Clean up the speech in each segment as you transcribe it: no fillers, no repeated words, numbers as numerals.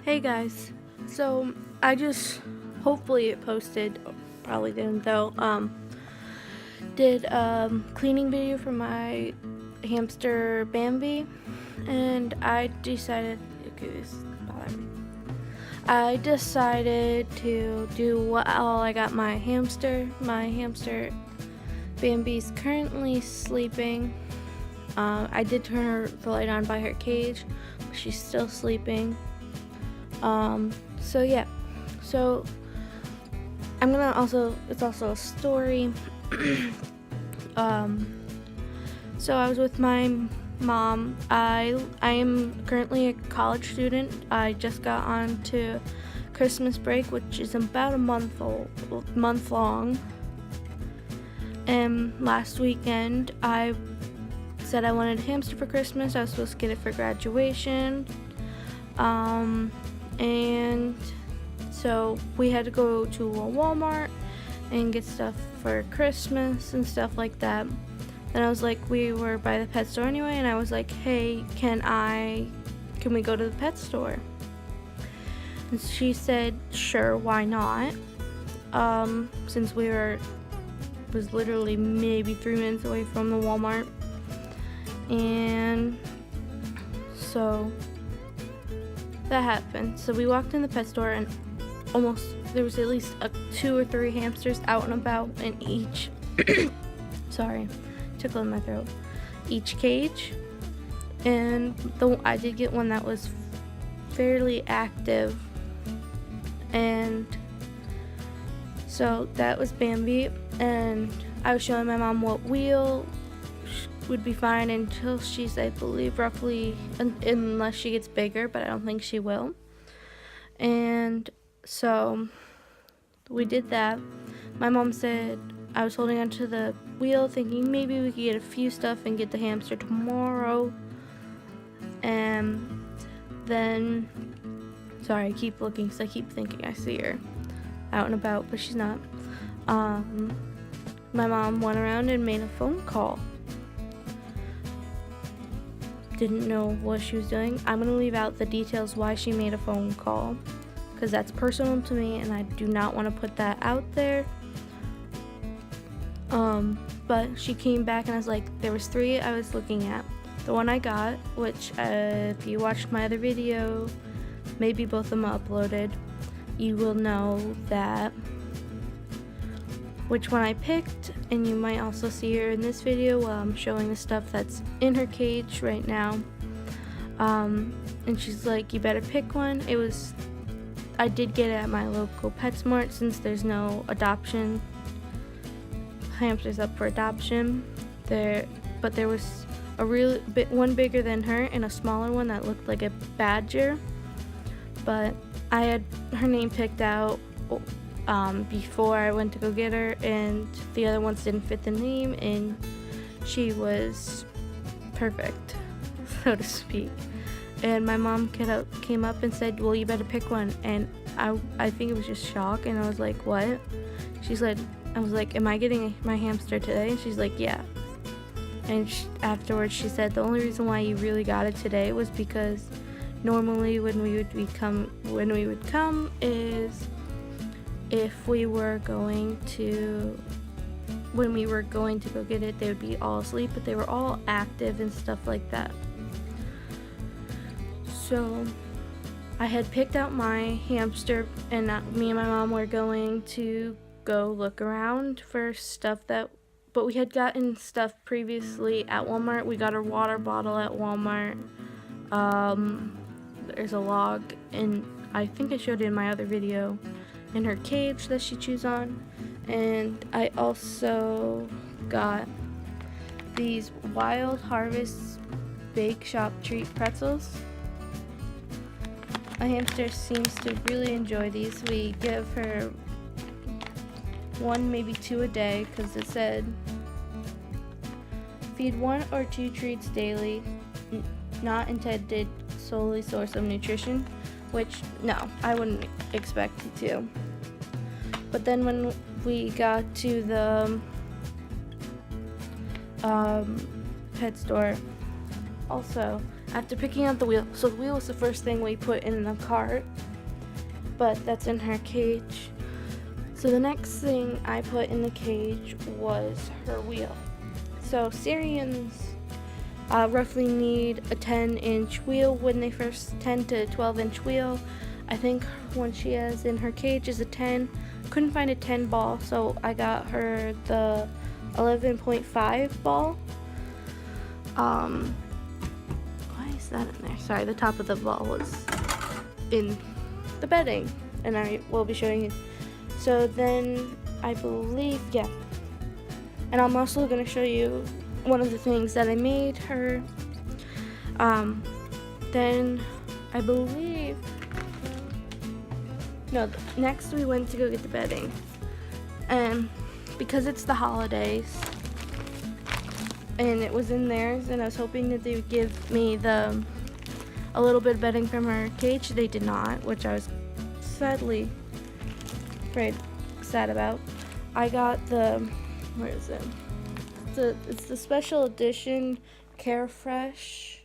Hey guys, so I just hopefully it posted, probably didn't though. Did cleaning video for my hamster Bambi, and I decided I decided to do while I got my hamster. My hamster Bambi's currently sleeping. I did turn the light on by her cage, but she's still sleeping. So yeah, so it's also a story. So I was with my mom. I am currently a college student. I just got on to Christmas break, which is about a month long. And last weekend I said I wanted a hamster for Christmas. I was supposed to get it for graduation. And so we had to go to a Walmart and get stuff for Christmas and stuff like that. And I was like, we were by the pet store anyway, and I was like, hey, can we go to the pet store? And she said, sure, why not? Since was literally maybe 3 minutes away from the Walmart. And so that happened. So we walked in the pet store, and there was at least 2 or 3 hamsters out and about in each sorry, tickle in my throat, each cage. And I did get one that was fairly active, and so that was Bambi. And I was showing my mom what wheel would be fine until she's, I believe, roughly, unless she gets bigger, but I don't think she will. And so we did that. My mom said I was holding onto the wheel thinking maybe we could get a few stuff and get the hamster tomorrow. And then, sorry, I keep looking because I keep thinking I see her out and about, but she's not. My mom went around and made a phone call. Didn't know what she was doing. I'm going to leave out the details why she made a phone call, because that's personal to me and I do not want to put that out there. But she came back and I was like, there was 3 I was looking at. The one I got, which if you watched my other video, maybe both of them uploaded, you will know that which one I picked, and you might also see her in this video while I'm showing the stuff that's in her cage right now. And she's like, you better pick one. I did get it at my local PetSmart since there's no adoption hamsters up for adoption there, but there was a one bigger than her and a smaller one that looked like a badger, but I had her name picked out before I went to go get her, and the other ones didn't fit the name, and she was perfect, so to speak. And my mom came up and said, well, you better pick one. And I think it was just shock, and I was like, what? I was like, am I getting my hamster today? And she's like, yeah. And afterwards she said the only reason why you really got it today was because normally when we would come is if we were going to go get it, they would be all asleep, but they were all active and stuff like that. So I had picked out my hamster, and me and my mom were going to go look around for stuff but we had gotten stuff previously at Walmart. We got her water bottle at Walmart. There's a log, and I think I showed it in my other video, in her cage that she chews on. And I also got these Wild Harvest Bake Shop treat pretzels. My hamster seems to really enjoy these. We give her 1, maybe 2 a day, because it said feed 1 or 2 treats daily, not intended solely source of nutrition, which no, I wouldn't expect you to. But then when we got to the pet store, also after picking out the wheel, so the wheel was the first thing we put in the cart, but that's in her cage. So the next thing I put in the cage was her wheel. So Syrians roughly need a 10-inch wheel when they first, 10 to 12-inch wheel. I think one she has in her cage is a 10. Couldn't find a 10 ball, so I got her the 11.5 ball. Why is that in there? Sorry, the top of the ball was in the bedding, and I will be showing you. So then I believe, yeah. And I'm also going to show you one of the things that I made her. Then I believe, no, next we went to go get the bedding. And because it's the holidays, and it was in theirs, and I was hoping that they would give me a little bit of bedding from her cage. They did not, which I was sadly sad about. I got where is it? It's the special edition Carefresh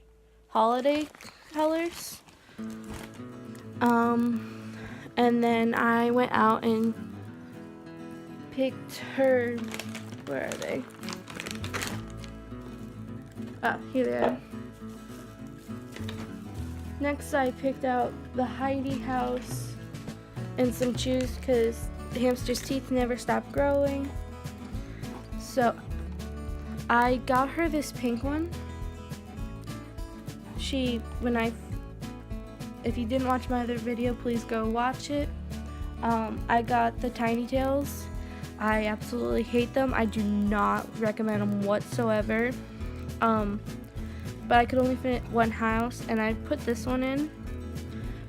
holiday colors. And then I went out and picked her, where are they? Oh, here they are. Next I picked out the Heidi house and some chews because the hamster's teeth never stop growing. So I got her this pink one. If you didn't watch my other video, please go watch it. I got the tiny tails. I absolutely hate them. I do not recommend them whatsoever. But I could only fit one house, and I put this one in.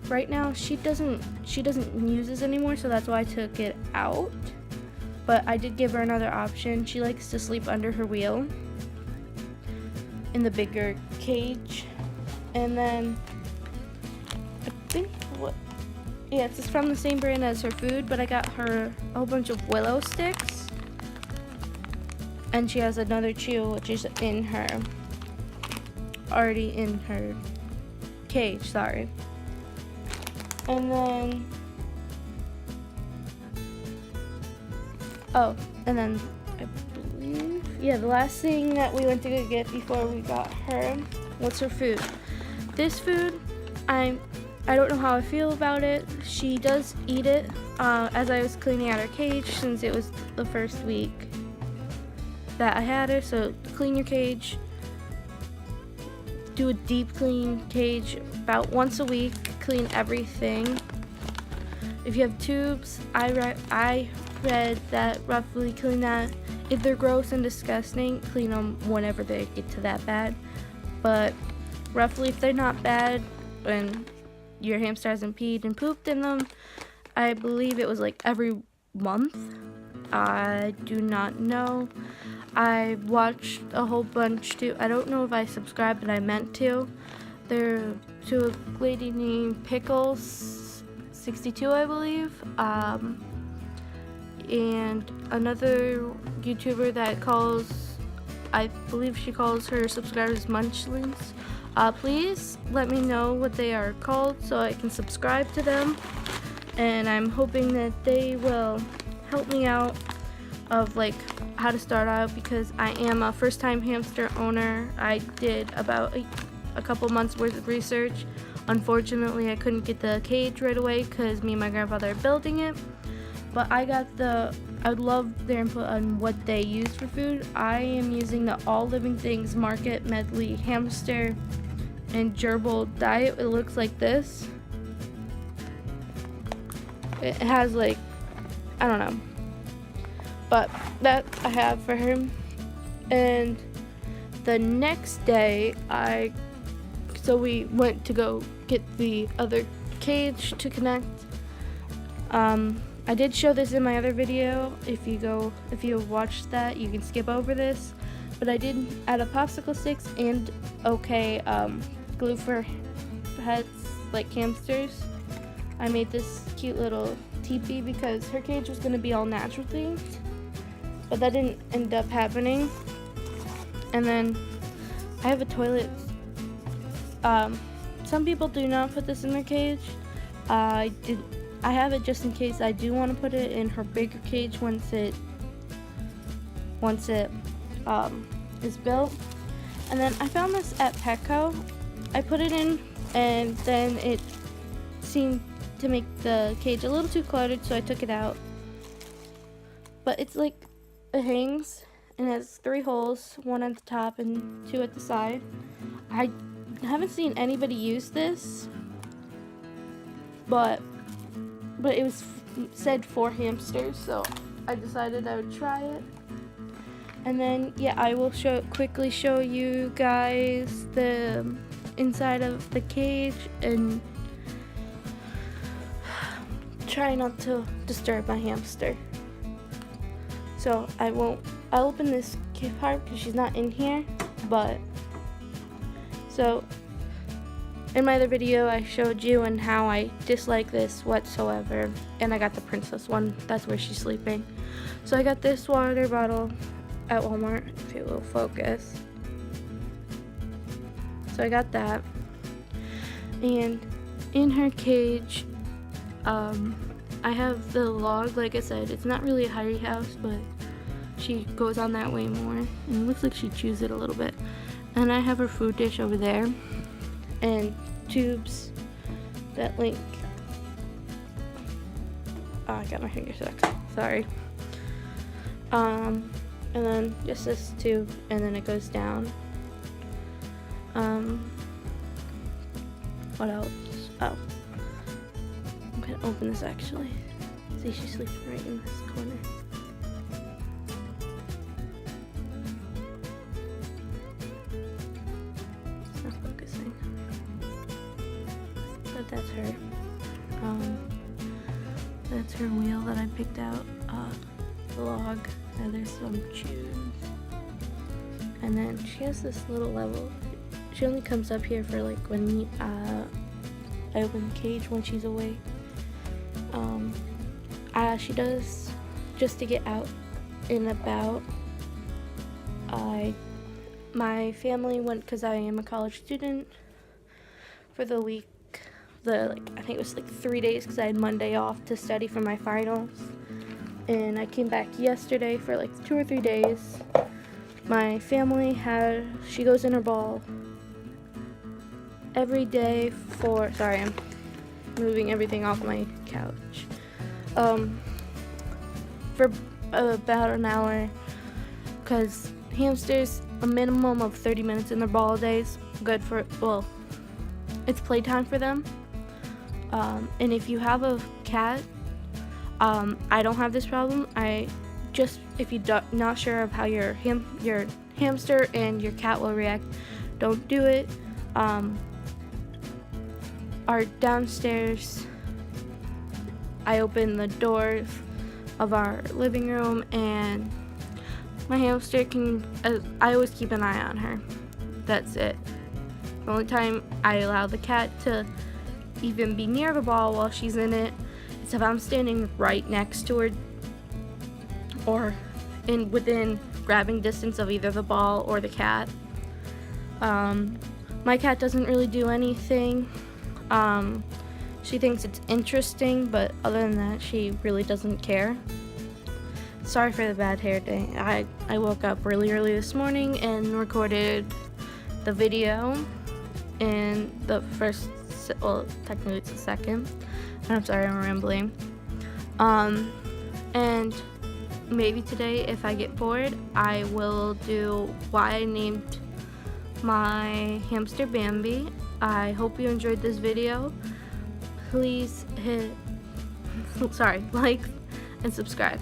Right now, she doesn't use this anymore, so that's why I took it out. But I did give her another option. She likes to sleep under her wheel in the bigger cage. And then I think it's from the same brand as her food, but I got her a whole bunch of willow sticks. And she has another chew, which is already in her cage, sorry. And then, I believe, the last thing that we went to go get before we got her was her food. This food, I don't know how I feel about it. She does eat it as I was cleaning out her cage, since it was the first week that I had her. So clean your cage, do a deep clean cage about once a week, clean everything. If you have tubes, I read that roughly clean that. If they're gross and disgusting, clean them whenever they get to that bad. But roughly, if they're not bad and your hamster hasn't peed and pooped in them, I believe it was like every month. I do not know. I watched a whole bunch too. I don't know if I subscribed, but I meant to. They're to a lady named Pickles62, I believe, and another YouTuber that I believe she calls her subscribers Munchlings. Please let me know what they are called so I can subscribe to them, and I'm hoping that they will help me out of like how to start out, because I am a first-time hamster owner. I did about a couple months worth of research. Unfortunately, I couldn't get the cage right away because me and my grandfather are building it, but I would love their input on what they use for food. I am using the All Living Things Market Medley Hamster and Gerbil diet. It looks like this. It has like, I don't know, but that I have for her. And the next day we went to go get the other cage to connect. I did show this in my other video. If you watched that, you can skip over this. But I did add a popsicle sticks and glue for pets like hamsters. I made this cute little teepee because her cage was going to be all natural themed, but that didn't end up happening. And then I have a toilet Some people do not put this in their cage. I have it just in case I do want to put it in her bigger cage once it is built. And then I found this at Petco. I put it in, and then it seemed to make the cage a little too cluttered, so I took it out. But it's like, it hangs and has 3 holes, 1 at the top and 2 at the side. I haven't seen anybody use this, but it was said for hamsters, so I decided I would try it. And then yeah, I will quickly show you guys the inside of the cage and try not to disturb my hamster. So I'll open this part because she's not in here, but so in my other video I showed you and how I dislike this whatsoever, and I got the princess one, that's where she's sleeping. So I got this water bottle at Walmart, if it will focus. So I got that, and in her cage I have the log. Like I said, it's not really a hidey house, but she goes on that way more, and it looks like she chews it a little bit. And I have her food dish over there and tubes that link. Oh, I got my finger stuck, sorry. And then just this tube, and then it goes down. What else? Oh, I'm gonna open this actually. See, she's sleeping right in this corner. It's not focusing, but that's her. That's her wheel that I picked out. The log, and there's some chews. And then she has this little level. She only comes up here for like when I open the cage when she's away. She does just to get out and about. My family went, because I am a college student, for the week. I think it was like 3 days, because I had Monday off to study for my finals. And I came back yesterday for like 2 or 3 days. My family she goes in her ball every day sorry, I'm moving everything off my couch. For about an hour, because hamsters, a minimum of 30 minutes in their ball a day is good for, well, it's playtime for them. And if you have a cat, I don't have this problem. If you're not sure of how your hamster and your cat will react, don't do it. Our downstairs, I open the doors of our living room, and my hamster I always keep an eye on her. That's it. The only time I allow the cat to even be near the ball while she's in it is if I'm standing right next to her or within grabbing distance of either the ball or the cat. My cat doesn't really do anything. She thinks it's interesting, but other than that, she really doesn't care. Sorry for the bad hair day. I woke up really early this morning and recorded the video in the first, well, technically it's the second. I'm sorry, I'm rambling. And maybe today, if I get bored, I will do why I named my hamster Bambi. I hope you enjoyed this video. Please like and subscribe.